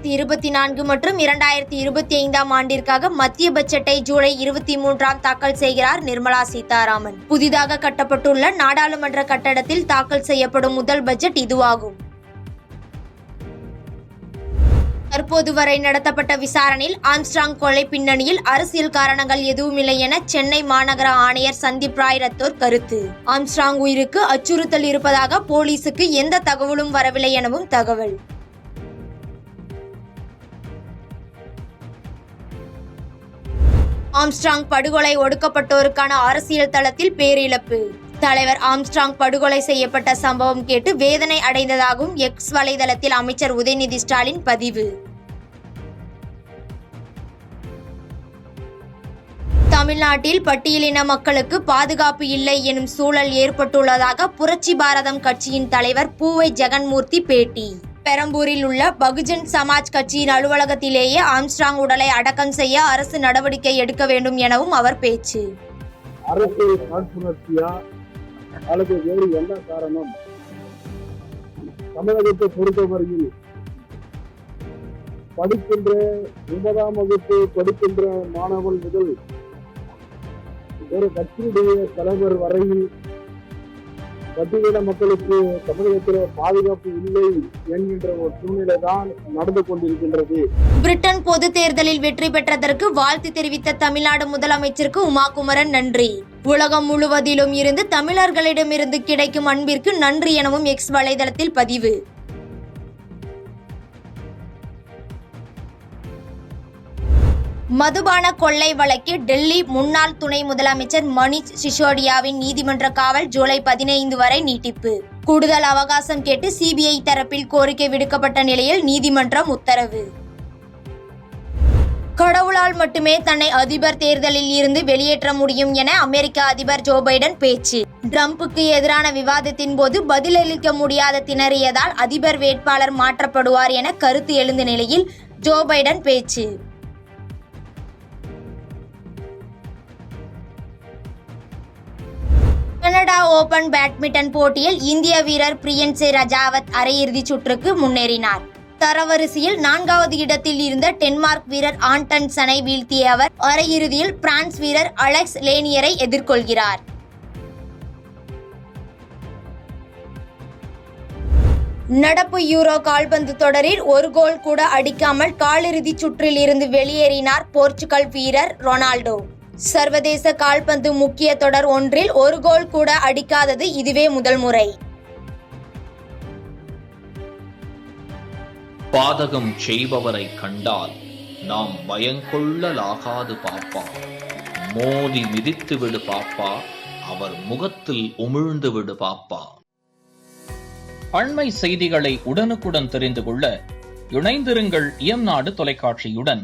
2024 மற்றும் 2025 ஆண்டிற்காக மத்திய பட்ஜெட்டை ஜூலை 23 தாக்கல் செய்கிறார் நிர்மலா சீதாராமன். புதிதாக கட்டப்பட்டுள்ள நாடாளுமன்ற கட்டடத்தில் தாக்கல் செய்யப்படும் முதல் பட்ஜெட் இதுவாகும். தற்போது வரை நடத்தப்பட்ட விசாரணையில் ஆம்ஸ்ட்ராங் கொலை பின்னணியில் அரசியல் காரணங்கள் எதுவுமில்லை என சென்னை மாநகர ஆணையர் சந்தீப் ராய் ரத்தோர் கருத்து. ஆம்ஸ்ட்ராங் உயிருக்கு அச்சுறுத்தல் இருப்பதாக போலீசுக்கு எந்த தகவலும் வரவில்லை எனவும் தகவல். ஆம்ஸ்ட்ராங் படுகொலை ஒடுக்கப்பட்டோருக்கான அரசியல் தளத்தில் பேரிழப்பு. தலைவர் ஆம்ஸ்ட்ராங் படுகொலை செய்யப்பட்ட சம்பவம் கேட்டு வேதனை அடைந்ததாகவும் எக்ஸ் வலைதளத்தில் அமைச்சர் உதயநிதி ஸ்டாலின் பதிவு. தமிழ்நாட்டில் பட்டியலின மக்களுக்கு பாதுகாப்பு இல்லை எனும் சூழல் ஏற்பட்டுள்ளதாக புரட்சி பாரதம் கட்சியின் தலைவர் பூவை ஜெகன்மூர்த்தி பேட்டி. பெரம்பூரில் உள்ள பகுஜன் சமாஜ் கட்சியின் அலுவலகத்திலேயே ஆம்ஸ்ட்ராங் உடலை அடக்கம் செய்ய அரசு நடவடிக்கை எடுக்க வேண்டும் எனவும் அவர் பேச்சு. அரசியல் காழ்ப்புணர்ச்சியா அல்லது வேறு என்ன காரணம்? தமிழகத்தை பொறுத்தவரையில் படிக்கின்ற 9ஆம் வகுப்பு படிக்கின்ற மாணவன் முதல் ஒரு கட்சியுடைய தலைவர் வரையில் பட்டியலின மக்களுக்கு தமிழகத்தில் பாதுகாப்பு இல்லை என்கின்ற ஒரு சூழ்நிலை தான் நடந்து கொண்டிருக்கின்றது. பிரிட்டன் பொது தேர்தலில் வெற்றி பெற்றதற்கு வாழ்த்து தெரிவித்த தமிழ்நாடு முதலமைச்சருக்கு உமாகுமரன் நன்றி. உலகம் முழுவதிலும் இருந்து தமிழர்களிடமிருந்து கிடைக்கும் அன்பிற்கு நன்றி எனவும் எக்ஸ் வலைதளத்தில் பதிவு. மதுபான கொள்ளை வழக்கில் டெல்லி முன்னாள் துணை முதலமைச்சர் மணீஷ் சிசோடியாவின் நீதிமன்ற காவல் ஜூலை 15 வரை நீட்டிப்பு. கூடுதல் அவகாசம் கேட்டு சிபிஐ தரப்பில் கோரிக்கை விடுக்கப்பட்ட நிலையில் நீதிமன்றம் உத்தரவு. கடவுளால் மட்டுமே தன்னை அதிபர் தேர்தலில் இருந்து வெளியேற்ற முடியும் என அமெரிக்க அதிபர் ஜோ பைடன் பேச்சு. டிரம்புக்கு எதிரான விவாதத்தின் போது பதிலளிக்க முடியாத திணறியதால் அதிபர் வேட்பாளர் மாற்றப்படுவார் என கருத்து எழுந்த நிலையில் ஜோ பைடன் பேச்சு. கனடா ஓபன் பேட்மிண்டன் போட்டியில் இந்திய வீரர் பிரியன்சி ரஜாவத் அரையிறுதிச் சுற்றுக்கு முன்னேறினார். தரவரிசையில் 4வது இடத்தில் இருந்த டென்மார்க் வீரர் ஆண்டன்சனை வீழ்த்திய அவர் அரையிறுதியில் பிரான்ஸ் வீரர் அலெக்ஸ் லேனியரை எதிர்கொள்கிறார். நடப்பு யூரோ கால்பந்து தொடரில் ஒரு கோல் கூட அடிக்காமல் காலிறுதிச் சுற்றில் இருந்து வெளியேறினார் போர்ச்சுகல் வீரர் ரொனால்டோ. சர்வதேச கால்பந்து முக்கிய தொடர் ஒன்றில் ஒரு கோல் கூட அடிக்காதது இதுவே முதல் முறை. பாதகம் செய்பவரை கண்டால் நாம் பயங்கொள்ளலாகாது பாப்பா, மோதி மிதித்து விடு பாப்பா, அவர் முகத்தில் உமிழ்ந்து விடு பாப்பா. அண்மை செய்திகளை உடனுக்குடன் தெரிந்து கொள்ள இணைந்திருங்கள் இயம்நாடு தொலைக்காட்சியுடன்.